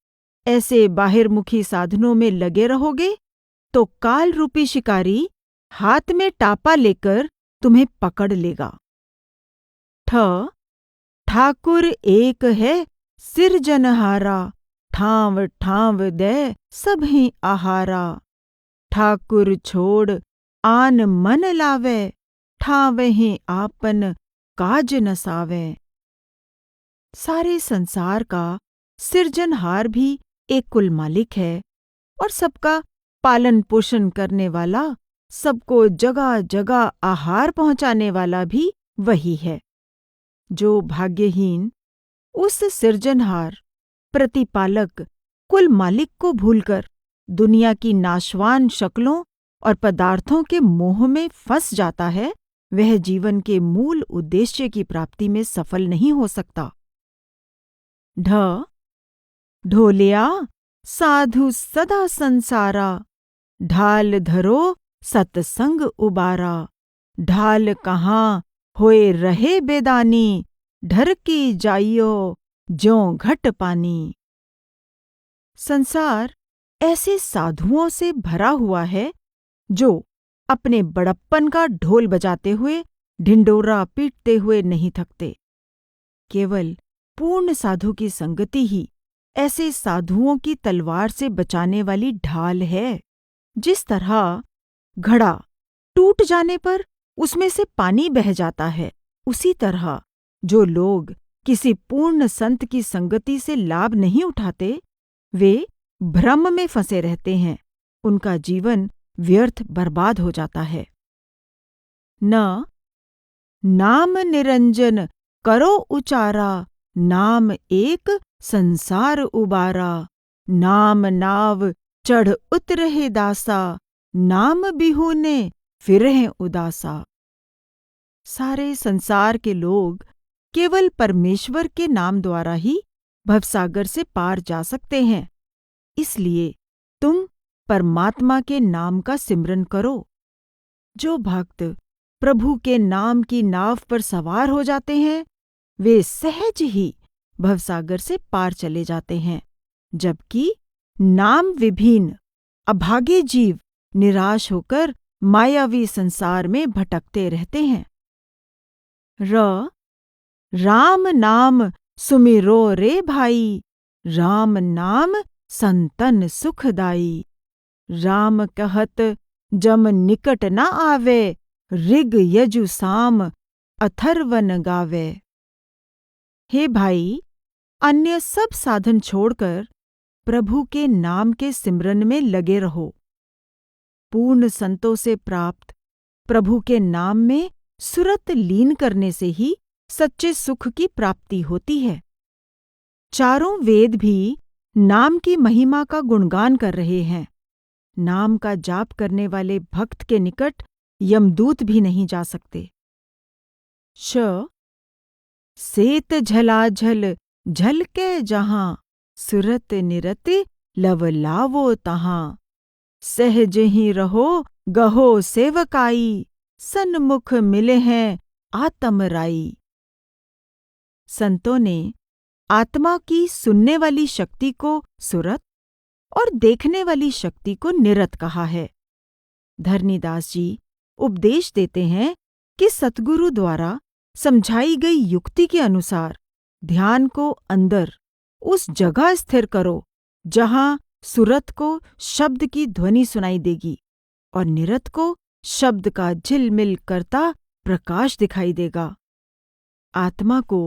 S1: ऐसे बाहिर्मुखी साधनों में लगे रहोगे तो काल रूपी शिकारी हाथ में टापा लेकर तुम्हें पकड़ लेगा। ठाकुर एक है सिरजनहारा, ठाव ठाव दे सबहि आहारा। ठाकुर छोड़ आन मन लावे, ठावहि आपन काज नसावे। सारे संसार का सिरजनहार भी एक कुल मालिक है और सबका पालन पोषण करने वाला, सबको जगह जगह आहार पहुंचाने वाला भी वही है। जो भाग्यहीन उस सिरजनहार, प्रतिपालक, कुल मालिक को भूलकर दुनिया की नाशवान शक्लों और पदार्थों के मोह में फंस जाता है, वह जीवन के मूल उद्देश्य की प्राप्ति में सफल नहीं हो सकता। ढोलिया साधु सदा संसारा, ढाल धरो सतसंग उबारा। ढाल कहाँ होए रहे बेदानी, ढर की जाइयो ज्यों घट पानी। संसार ऐसे साधुओं से भरा हुआ है जो अपने बड़प्पन का ढोल बजाते हुए, ढिंडोरा पीटते हुए नहीं थकते। केवल पूर्ण साधु की संगति ही ऐसे साधुओं की तलवार से बचाने वाली ढाल है। जिस तरह घड़ा टूट जाने पर उसमें से पानी बह जाता है, उसी तरह जो लोग किसी पूर्ण संत की संगति से लाभ नहीं उठाते, वे भ्रम में फंसे रहते हैं। उनका जीवन व्यर्थ बर्बाद हो जाता है। न नाम निरंजन करो उचारा, नाम एक संसार उबारा। नाम नाव चढ़ उतरहे दासा, नाम बिहूने फिरहे उदासा। सारे संसार के लोग केवल परमेश्वर के नाम द्वारा ही भवसागर से पार जा सकते हैं। इसलिए तुम परमात्मा के नाम का सिमरन करो। जो भक्त प्रभु के नाम की नाव पर सवार हो जाते हैं, वे सहज ही भवसागर से पार चले जाते हैं, जबकि नाम विभीन अभागे जीव निराश होकर मायावी संसार में भटकते रहते हैं। राम नाम सुमिरो रे भाई, राम नाम संतन सुखदाई। राम कहत जम निकट न आवे, ऋग यजु साम अथर्वन गावे। हे भाई, अन्य सब साधन छोड़कर प्रभु के नाम के सिमरन में लगे रहो। पूर्ण संतों से प्राप्त प्रभु के नाम में सुरत लीन करने से ही सच्चे सुख की प्राप्ति होती है। चारों वेद भी नाम की महिमा का गुणगान कर रहे हैं। नाम का जाप करने वाले भक्त के निकट यमदूत भी नहीं जा सकते। सेत झलाझल झलके जहां, सुरत निरत लवलावो तहां। सहज ही रहो गहो सेवकाई, सन्मुख मिले हैं आत्मराई। संतों ने आत्मा की सुनने वाली शक्ति को सुरत और देखने वाली शक्ति को निरत कहा है। धरनीदास जी उपदेश देते हैं कि सतगुरु द्वारा समझाई गई युक्ति के अनुसार ध्यान को अंदर उस जगह स्थिर करो जहां सुरत को शब्द की ध्वनि सुनाई देगी और निरत को शब्द का झिलमिल करता प्रकाश दिखाई देगा। आत्मा को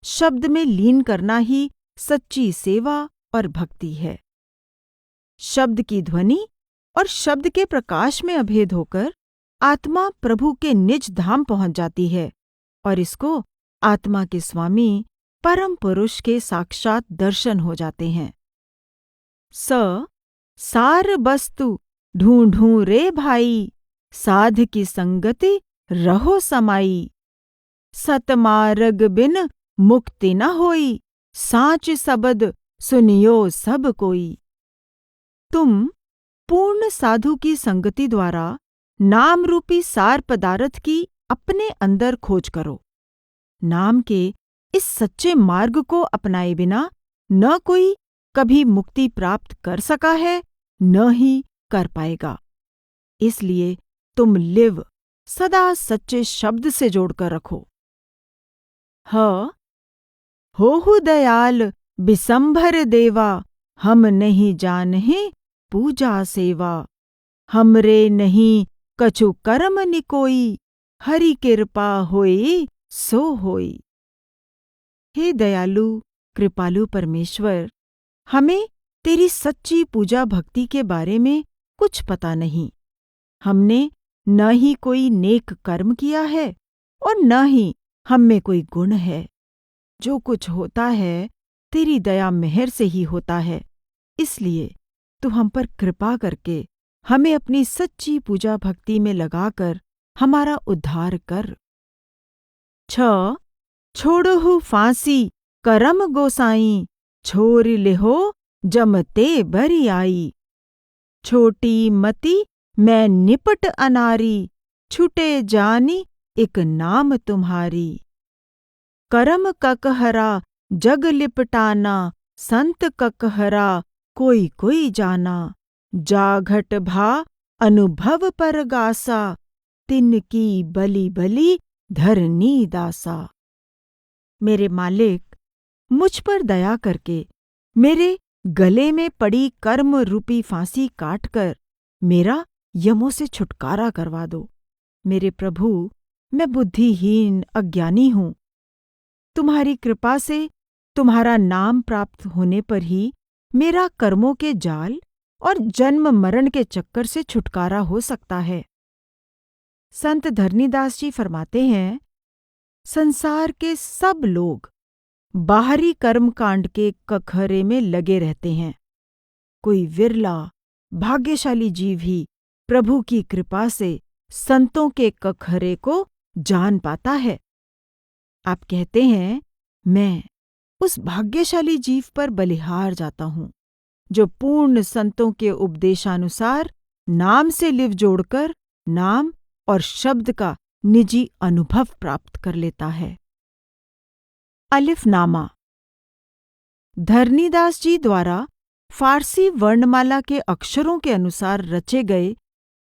S1: शब्द में लीन करना ही सच्ची सेवा और भक्ति है। शब्द की ध्वनि और शब्द के प्रकाश में अभेद होकर आत्मा प्रभु के निज धाम पहुंच जाती है और इसको आत्मा के स्वामी परम पुरुष के साक्षात दर्शन हो जाते हैं। सार वस्तु ढूंढूं रे भाई, साध की संगति रहो समाई। सतमार्ग बिन मुक्ति न होई, साच सबद सुनियो सब कोई। तुम पूर्ण साधु की संगति द्वारा नाम रूपी सार पदार्थ की अपने अंदर खोज करो। नाम के इस सच्चे मार्ग को अपनाए बिना न कोई कभी मुक्ति प्राप्त कर सका है, न ही कर पाएगा। इसलिए तुम लिव सदा सच्चे शब्द से जोड़कर रखो। होहु दयाल बिसंभर देवा, हम नहीं जानहे पूजा सेवा। हमरे नहीं कछु कर्म निकोई, हरि कृपा होई सो होई। हे दयालु कृपालु परमेश्वर, हमें तेरी सच्ची पूजा भक्ति के बारे में कुछ पता नहीं। हमने न ही कोई नेक कर्म किया है और न ही हम में कोई गुण है। जो कुछ होता है तेरी दया मेहर से ही होता है। इसलिए तू हम पर कृपा करके हमें अपनी सच्ची पूजा भक्ति में लगाकर हमारा उद्धार कर। छोड़हु फांसी करम गोसाई, छोर लेहो जमते बरी आई। छोटी मति मैं निपट अनारी, छुटे जानी एक नाम तुम्हारी। करम ककहरा जग लिपटाना, संत ककहरा कोई कोई जाना। जाघट भा अनुभव पर गासा, तिनकी बलि बलि धरनी दासा। मेरे मालिक, मुझ पर दया करके मेरे गले में पड़ी कर्म रूपी फांसी काटकर मेरा यमों से छुटकारा करवा दो। मेरे प्रभु, मैं बुद्धिहीन अज्ञानी हूँ। तुम्हारी कृपा से तुम्हारा नाम प्राप्त होने पर ही मेरा कर्मों के जाल और जन्म मरण के चक्कर से छुटकारा हो सकता है। संत धरनीदास जी फरमाते हैं, संसार के सब लोग बाहरी कर्मकांड के कखरे में लगे रहते हैं। कोई विरला भाग्यशाली जीव ही प्रभु की कृपा से संतों के कखरे को जान पाता है। आप कहते हैं, मैं उस भाग्यशाली जीव पर बलिहार जाता हूँ जो पूर्ण संतों के उपदेशानुसार नाम से लिव जोड़कर नाम और शब्द का निजी अनुभव प्राप्त कर लेता है। अलिफनामा। धरनीदास जी द्वारा फारसी वर्णमाला के अक्षरों के अनुसार रचे गए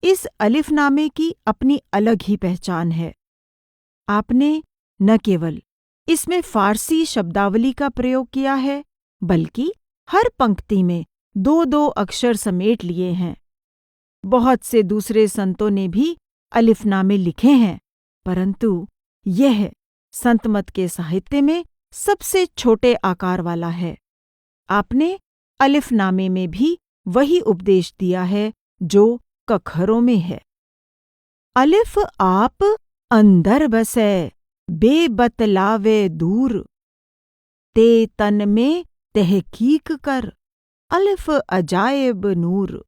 S1: इस अलिफनामे की अपनी अलग ही पहचान है। आपने न केवल इसमें फारसी शब्दावली का प्रयोग किया है, बल्कि हर पंक्ति में 2-2 अक्षर समेट लिए हैं। बहुत से दूसरे संतों ने भी अलिफनामे लिखे हैं, परंतु यह संतमत के साहित्य में सबसे छोटे आकार वाला है। आपने अलिफनामे में भी वही उपदेश दिया है जो कखरों में है। अलिफ आप अंदर बसै, बेबतलावे दूर, ते तन में तहकीक कर, अलिफ अजायब नूर।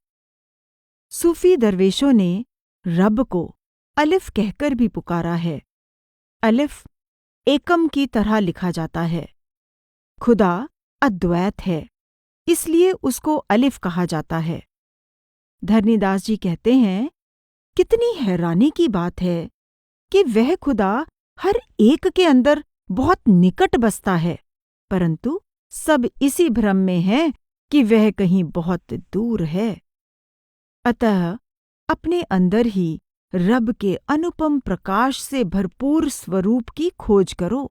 S1: सूफी दरवेशों ने रब को अलिफ कहकर भी पुकारा है। अलिफ एकम की तरह लिखा जाता है। खुदा अद्वैत है, इसलिए उसको अलिफ कहा जाता है। धरनीदास जी कहते हैं, कितनी हैरानी की बात है कि वह खुदा हर एक के अंदर बहुत निकट बसता है, परंतु सब इसी भ्रम में हैं कि वह कहीं बहुत दूर है। अतः अपने अंदर ही रब के अनुपम प्रकाश से भरपूर स्वरूप की खोज करो।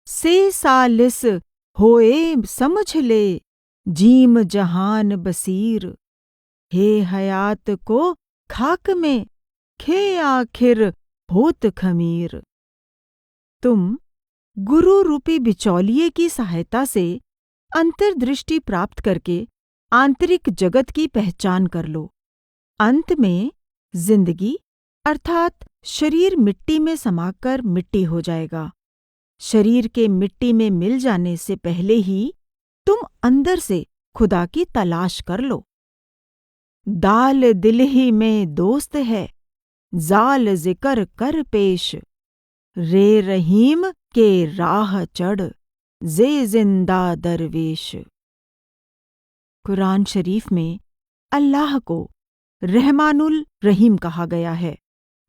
S1: से सालिस होए समझ ले, जीम जहान बसीर, हे हयात को खाक में, खे आखिर होत खमीर। तुम गुरु रूपी बिचौलिए की सहायता से अंतर्दृष्टि प्राप्त करके आंतरिक जगत की पहचान कर लो। अंत में जिंदगी अर्थात शरीर मिट्टी में समाकर मिट्टी हो जाएगा। शरीर के मिट्टी में मिल जाने से पहले ही तुम अंदर से खुदा की तलाश कर लो। दाल दिल ही में दोस्त है, जाल जिक्र कर पेश, रे रहीम के राह चढ़, जे जिंदा दरवेश। कुरान शरीफ में अल्लाह को रहमानुल रहीम कहा गया है,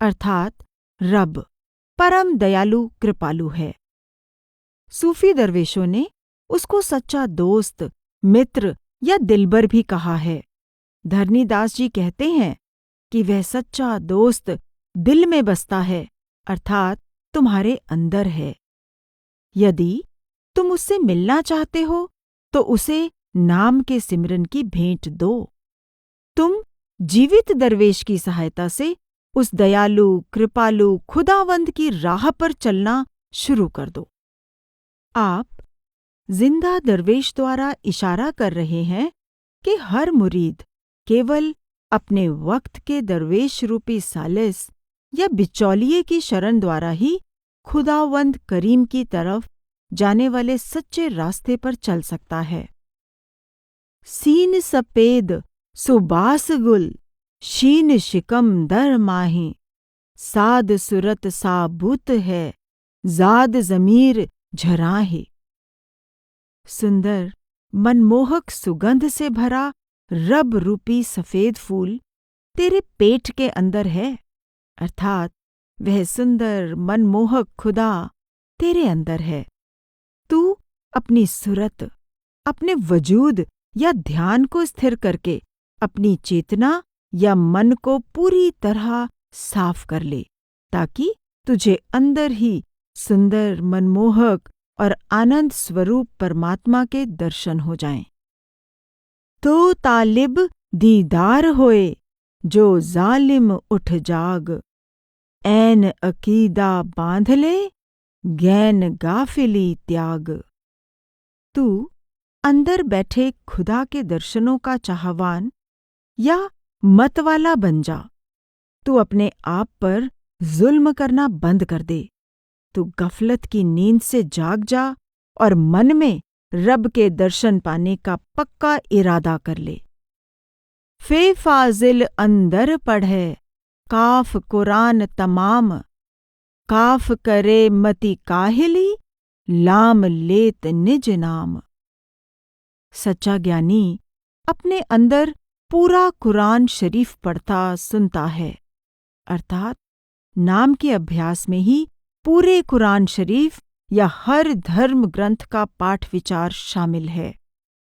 S1: अर्थात रब परम दयालु कृपालु है। सूफी दरवेशों ने उसको सच्चा दोस्त, मित्र या दिलबर भी कहा है। धरनीदास जी कहते हैं कि वह सच्चा दोस्त दिल में बसता है, अर्थात तुम्हारे अंदर है। यदि तुम उससे मिलना चाहते हो तो उसे नाम के सिमरन की भेंट दो। तुम जीवित दरवेश की सहायता से उस दयालु कृपालु खुदावंद की राह पर चलना शुरू कर दो। आप जिंदा दरवेश द्वारा इशारा कर रहे हैं कि हर मुरीद केवल अपने वक्त के दरवेश रूपी सालिस या बिचौलिए की शरण द्वारा ही खुदावंद करीम की तरफ जाने वाले सच्चे रास्ते पर चल सकता है। सीन सपेद सुबास गुल, शीन शिकम दर माही, साद सुरत साबुत है, जाद जमीर झराहे। सुंदर मनमोहक सुगंध से भरा रब रूपी सफेद फूल तेरे पेट के अंदर है, अर्थात वह सुंदर मनमोहक खुदा तेरे अंदर है। तू अपनी सुरत, अपने वजूद या ध्यान को स्थिर करके अपनी चेतना या मन को पूरी तरह साफ कर ले, ताकि तुझे अंदर ही सुंदर मनमोहक और आनंद स्वरूप परमात्मा के दर्शन हो जाएं। तो तालिब दीदार होए, जो जालिम उठ जाग, ऐन अकीदा बांध ले, गैन गाफिली त्याग। तू अंदर बैठे खुदा के दर्शनों का चाहवान या मतवाला बन जा। तू अपने आप पर जुल्म करना बंद कर दे। तू गफलत की नींद से जाग जा और मन में रब के दर्शन पाने का पक्का इरादा कर ले। फे फाजिल अंदर पढ़े काफ कुरान तमाम, काफ करे मति काहिली, लाम लेत निज नाम। सच्चा ज्ञानी अपने अंदर पूरा कुरान शरीफ पढ़ता सुनता है, अर्थात नाम के अभ्यास में ही पूरे कुरान शरीफ या हर धर्म ग्रंथ का पाठ विचार शामिल है।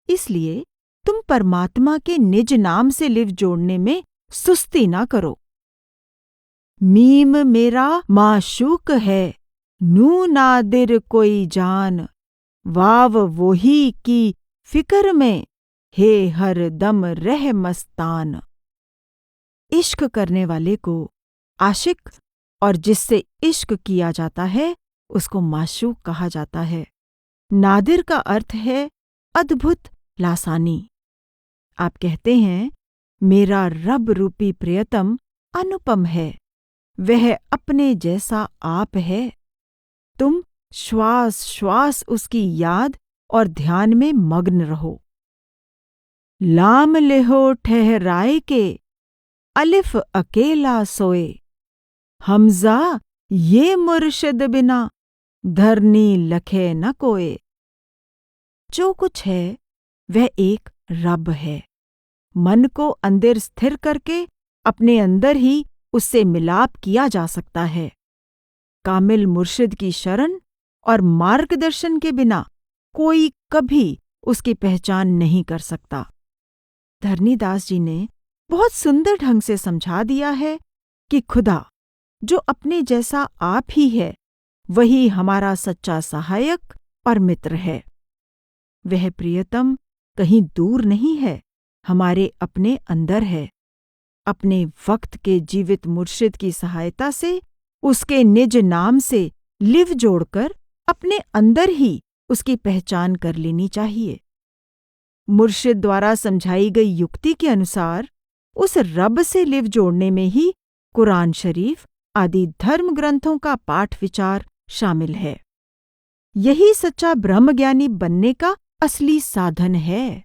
S1: इसलिए तुम परमात्मा के निज नाम से लिव जोड़ने में सुस्ती ना करो। मीम मेरा माशूक है, नू नादिर कोई जान, वाव वही की फिक्र में, हे हर दम रह मस्तान। इश्क करने वाले को आशिक और जिससे इश्क किया जाता है उसको माशूक कहा जाता है। नादिर का अर्थ है अद्भुत, लासानी। आप कहते हैं मेरा रब रूपी प्रियतम अनुपम है, वह अपने जैसा आप है। तुम श्वास श्वास उसकी याद और ध्यान में मग्न रहो। लाम लेहो ठहराए के, अलिफ अकेला सोए, हमजा ये मुर्शिद बिना, धरनी लखे न कोए। जो कुछ है वह एक रब है। मन को अंदर स्थिर करके अपने अंदर ही उससे मिलाप किया जा सकता है। कामिल मुर्शिद की शरण और मार्गदर्शन के बिना कोई कभी उसकी पहचान नहीं कर सकता। धरनीदास जी ने बहुत सुंदर ढंग से समझा दिया है कि खुदा जो अपने जैसा आप ही है, वही हमारा सच्चा सहायक और मित्र है। वह प्रियतम कहीं दूर नहीं है, हमारे अपने अंदर है। अपने वक्त के जीवित मुर्शिद की सहायता से उसके निज नाम से लिव जोड़कर अपने अंदर ही उसकी पहचान कर लेनी चाहिए। मुर्शिद द्वारा समझाई गई युक्ति के अनुसार उस रब से लिव जोड़ने में ही कुरान शरीफ आदि धर्म ग्रंथों का पाठ विचार शामिल है। यही सच्चा ब्रह्मज्ञानी बनने का असली साधन है।